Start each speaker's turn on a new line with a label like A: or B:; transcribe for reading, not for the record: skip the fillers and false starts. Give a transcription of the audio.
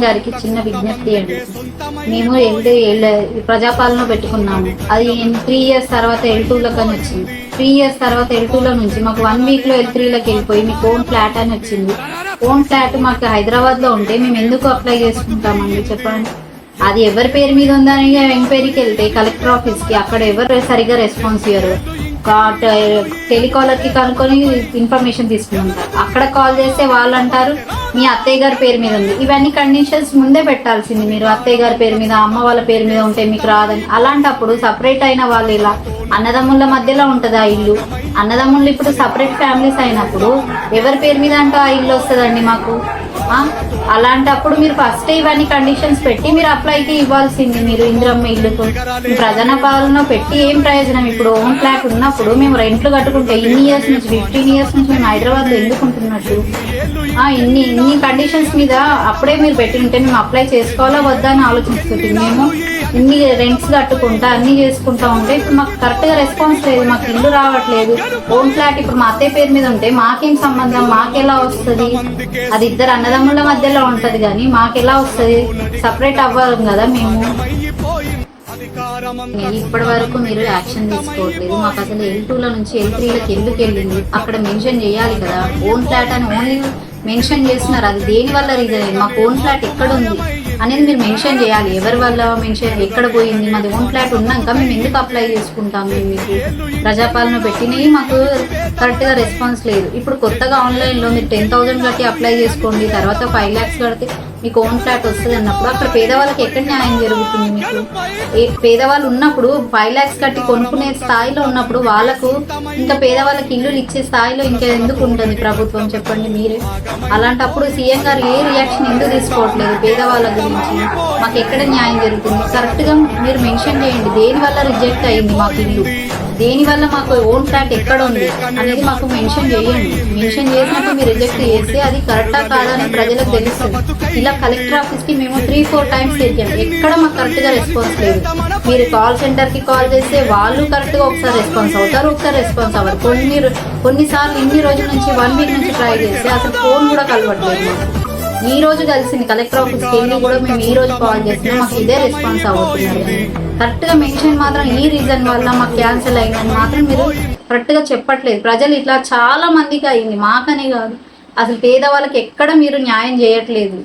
A: గారికి చిన్న విజ్ఞప్తి అండి. మేము ప్రజాపాలన పెట్టుకున్నాము. అది 3 years తర్వాత L2 అని వచ్చింది. 3 years తర్వాత L2లో నుంచి మాకు 1 weekలో L3లోకి వెళ్ళిపోయి మీకు ఓన్ ఫ్లాట్ అని వచ్చింది. ఓన్ ఫ్లాట్ మాకు హైదరాబాద్లో ఉంటే మేము ఎందుకు అప్లై చేసుకుంటామండి చెప్పండి. అది ఎవరి పేరు మీద ఉందని ఎంక్వైరీకి వెళ్తే కలెక్టర్ ఆఫీస్కి, అక్కడ ఎవరు సరిగ్గా రెస్పాన్స్ ఇయ్యరు. టెలికాలర్కి కనుక్కొని ఇన్ఫర్మేషన్ తీసుకుంటారు. అక్కడ కాల్ చేస్తే వాళ్ళు అంటారు మీ అత్తయ్య గారి పేరు మీద ఉంది. ఇవన్నీ కండిషన్స్ ముందే పెట్టాల్సింది. మీరు అత్తయ్య గారి పేరు మీద, అమ్మ వాళ్ళ పేరు మీద ఉంటే మీకు రాదని. అలాంటప్పుడు సపరేట్ అయిన వాళ్ళు ఇలా అన్నదమ్ముల మధ్యలో ఉంటుంది ఆ ఇల్లు. అన్నదమ్ముళ్ళు ఇప్పుడు సపరేట్ ఫ్యామిలీస్ అయినప్పుడు ఎవరి పేరు మీద అంటూ ఆ ఇల్లు వస్తుందండి మాకు. అలాంటప్పుడు మీరు ఫస్ట్ ఇవన్నీ కండిషన్స్ పెట్టి మీరు అప్లైకి ఇవ్వాల్సింది. మీరు ఇందిరమ్మ ఇల్లుకు ప్రజల పాలన పెట్టి ఏం ప్రయోజనం? ఇప్పుడు ఓన్ ఫ్లాట్ ఉన్నప్పుడు మేము రెంట్లు కట్టుకుంటే ఇన్ని ఇయర్స్ నుంచి 15 years నుంచి మేము హైదరాబాద్లో ఎందుకు ఉంటున్నట్టు? ఇన్ని కండిషన్స్ మీద అప్పుడే మీరు పెట్టి ఉంటే మేము అప్లై చేసుకోవాలా వద్దా అని ఆలోచిస్తుంది. మేము ఇన్ని రెంట్స్ కట్టుకుంటా అన్ని చేసుకుంటా ఉంటే ఇప్పుడు మాకు కరెక్ట్గా రెస్పాన్స్ లేదు. మాకు ఇల్లు రావట్లేదు. ఓన్ ఫ్లాట్ ఇప్పుడు మా అత్తయ్య పేరు మీద ఉంటే మాకేం సంబంధం? మాకెలా వస్తుంది? అది ఇద్దరు అన్నదమ్ముల మధ్యలో ఉంటది కానీ మాకెలా వస్తుంది? సపరేట్ అవ్వాలి కదా మేము. ఇప్పటి వరకు మీరు యాక్షన్ తీసుకోవట్లేదు. మాకు అసలు L2లో నుంచి L3లోకి ఎందుకు వెళ్ళింది అక్కడ మెన్షన్ చేయాలి కదా. ఓన్ ఫ్లాట్ అని ఓన్లీ మెన్షన్ చేస్తున్నారు. అది దేని వల్ల రీజన్? మాకు ఓన్ ఫ్లాట్ ఎక్కడ ఉంది అనేది మీరు మెన్షన్ చేయాలి. ఎవరి వల్ల మెన్షన్ ఎక్కడ పోయింది? మాది ఓన్ ఫ్లాట్ ఉన్నాక మేము ఎందుకు అప్లై చేసుకుంటాం? మేము మీకు ప్రజాపాలన పెట్టినవి మాకు కరెక్ట్గా రెస్పాన్స్ లేదు. ఇప్పుడు కొత్తగా ఆన్లైన్లో మీరు 10,000 కట్టి అప్లై చేసుకోండి, తర్వాత 5 lakhs కడితే మీకు ఓన్ ఫ్లాట్ వస్తుంది అన్నప్పుడు అక్కడ పేదవాళ్ళకి ఎక్కడ న్యాయం జరుగుతుంది? మీకు పేదవాళ్ళు ఉన్నప్పుడు 5 lakhs కట్టి కొనుక్కునే స్థాయిలో ఉన్నప్పుడు వాళ్ళకు ఇంకా పేదవాళ్ళకి ఇల్లు ఇచ్చే స్థాయిలో ఇంకా ఎందుకు ఉంటుంది ప్రభుత్వం చెప్పండి మీరే. అలాంటప్పుడు సీఎం గారు ఏ రియాక్షన్ ఎందుకు తీసుకోవట్లేదు పేదవాళ్ళ గురించి? మాకు ఎక్కడ న్యాయం జరుగుతుంది? కరెక్ట్గా మీరు మెన్షన్ చేయండి. దేనివల్ల రిజెక్ట్ అయింది మాకు ఇల్లు, దేనివల్ల మాకు ఓన్ ఫ్లాట్ ఎక్కడ ఉంది అనేది మాకు మెన్షన్ చేయండి. మెన్షన్ చేసినప్పుడు మీరు రిజెక్ట్ చేస్తే అది కరెక్టా కాదా అని ప్రజలకు తెలుస్తుంది. ఇలా కలెక్టర్ ఆఫీస్కి మేము 3-4 times తిరిగాం. ఎక్కడ మాకు కరెక్ట్గా రెస్పాన్స్ లేదు. మీరు కాల్ సెంటర్కి కాల్ చేస్తే వాళ్ళు కరెక్ట్గా ఒకసారి రెస్పాన్స్ అవుతారు, ఒకసారి రెస్పాన్స్ అవ్వరు. కొన్నిసార్లు ఇన్ని రోజుల నుంచి 1 week నుంచి ట్రై చేస్తే అసలు ఫోన్ కూడా కలవట్లేదు. ఈ రోజు కలిసింది కలెక్టర్ ఆఫీస్కి వెళ్ళి కూడా మేము ఈ రోజు కాల్ చేస్తున్నాం, మాకు ఇదే రెస్పాన్స్ అవుతున్నారు. కరెక్ట్గా మెన్షన్ మాత్రం ఈ రీజన్ వల్ల మాకు క్యాన్సిల్ అయిందని మాత్రం మీరు కరెక్ట్గా చెప్పట్లేదు. ప్రజలు ఇట్లా చాలా మందికి అయింది, మాకనే కాదు. అసలు పేదవాళ్ళకి ఎక్కడ మీరు న్యాయం చేయట్లేదు.